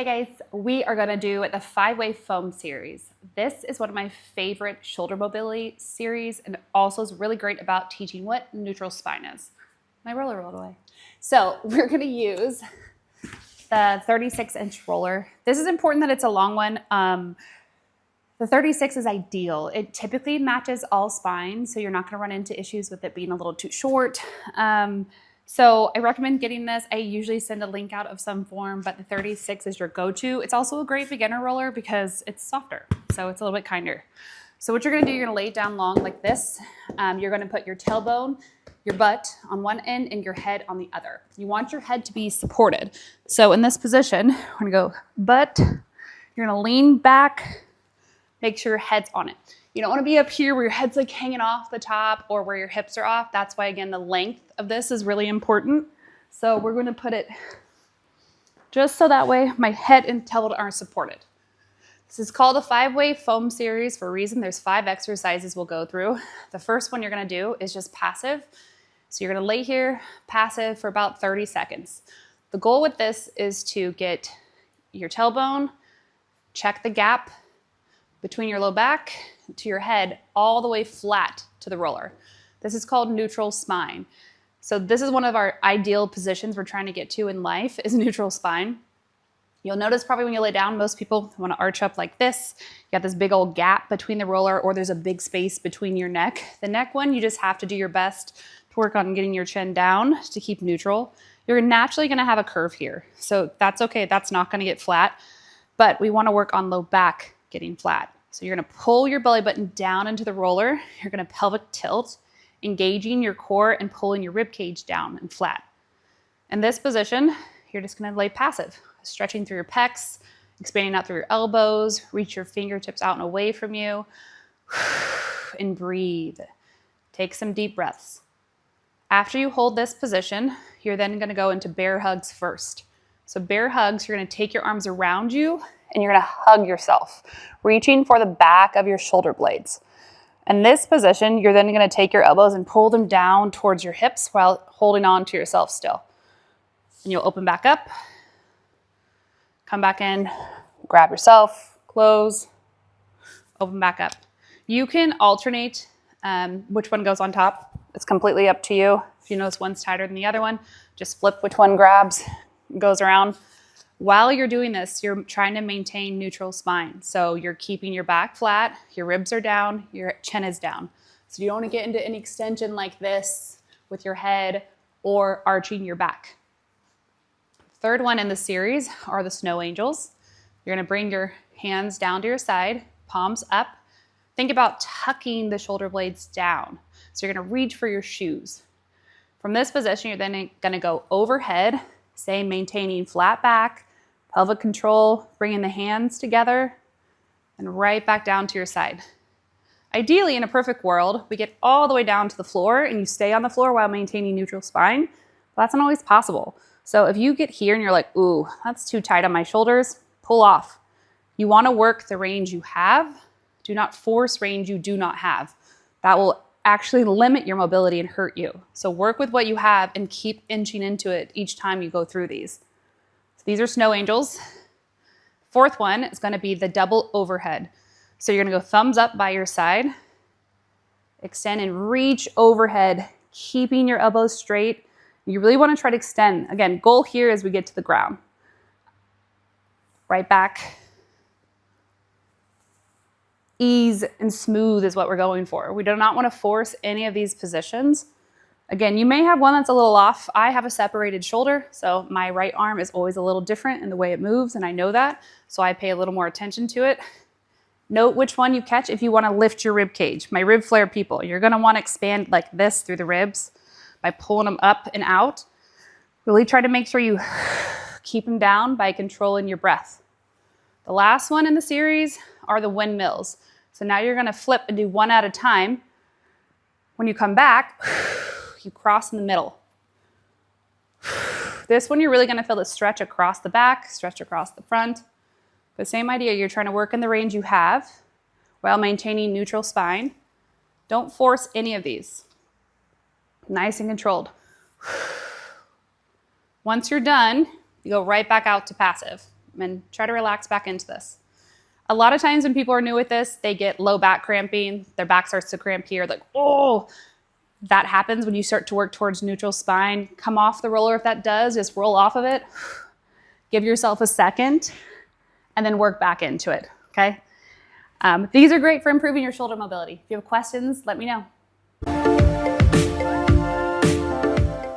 Hey guys, we are gonna do the 5-way foam series. This is one of my favorite shoulder mobility series and also is really great about teaching what neutral spine is. My roller rolled away. So we're gonna use the 36-inch roller. This is important that it's a long one. The 36 is ideal. It typically matches all spines, so you're not gonna run into issues with it being a little too short. So I recommend getting this. I usually send a link out of some form, but the 36 is your go-to. It's also a great beginner roller because it's softer, so it's a little bit kinder. So what you're gonna do, you're gonna lay it down long like this. You're gonna put your tailbone, your butt on one end and your head on the other. You want your head to be supported. So in this position, we're gonna go butt, you're gonna lean back, make sure your head's on it. You don't want to be up here where your head's like hanging off the top or where your hips are off. That's why, again, the length of this is really important. So we're going to put it just so that way my head and tailbone are supported. This is called a 5-way foam series for a reason. There's 5 exercises we'll go through. The first one you're going to do is just passive. So you're going to lay here passive for about 30 seconds. The goal with this is to get your tailbone, check the gap between your low back to your head all the way flat to the roller. This is called neutral spine. So this is one of our ideal positions we're trying to get to in life is neutral spine. You'll notice probably when you lay down, most people want to arch up like this. You got this big old gap between the roller or there's a big space between your neck. The neck one, you just have to do your best to work on getting your chin down to keep neutral. You're naturally going to have a curve here. So that's okay. That's not going to get flat, but we want to work on low back getting flat. So you're gonna pull your belly button down into the roller. You're gonna pelvic tilt, engaging your core and pulling your rib cage down and flat. In this position, you're just gonna lay passive, stretching through your pecs, expanding out through your elbows, reach your fingertips out and away from you, and breathe. Take some deep breaths. After you hold this position, you're then gonna go into bear hugs first. So bear hugs, you're gonna take your arms around you and you're gonna hug yourself, reaching for the back of your shoulder blades. In this position, you're then gonna take your elbows and pull them down towards your hips while holding on to yourself still. And you'll open back up, come back in, grab yourself, close, open back up. You can alternate which one goes on top. It's completely up to you. If you notice one's tighter than the other one, just flip which one grabs, goes around. While you're doing this, you're trying to maintain neutral spine. So you're keeping your back flat, your ribs are down, your chin is down. So you don't want to get into an extension like this with your head or arching your back. Third one in the series are the snow angels. You're going to bring your hands down to your side, palms up. Think about tucking the shoulder blades down. So you're going to reach for your shoes. From this position, you're then going to go overhead, same maintaining flat back, pelvic control, bringing the hands together, and right back down to your side. Ideally, in a perfect world, we get all the way down to the floor and you stay on the floor while maintaining neutral spine. But that's not always possible. So if you get here and you're like, ooh, that's too tight on my shoulders, pull off. You want to work the range you have. Do not force range you do not have. That will actually limit your mobility and hurt you. So work with what you have and keep inching into it each time you go through these. So these are snow angels. Fourth one is going to be the double overhead. So you're going to go thumbs up by your side, extend and reach overhead, keeping your elbows straight. You really want to try to extend. Again, goal here is we get to the ground. Right back. Ease and smooth is what we're going for. We do not want to force any of these positions. Again, you may have one that's a little off. I have a separated shoulder, so my right arm is always a little different in the way it moves, and I know that, so I pay a little more attention to it. Note which one you catch if you want to lift your rib cage. My rib flare people, you're going to want to expand like this through the ribs by pulling them up and out. Really try to make sure you keep them down by controlling your breath. The last one in the series are the windmills. So now you're going to flip and do one at a time. When you come back, you cross in the middle. This one, you're really going to feel the stretch across the back, stretch across the front. The same idea, you're trying to work in the range you have while maintaining neutral spine. Don't force any of these. Nice and controlled. Once you're done, you go right back out to passive. and try to relax back into this. A lot of times when people are new with this, they get low back cramping. Their back starts to cramp here. Like, oh, that happens when you start to work towards neutral spine. Come off the roller if that does. Just roll off of it. Give yourself a second and then work back into it, okay? These are great for improving your shoulder mobility. If you have questions, let me know.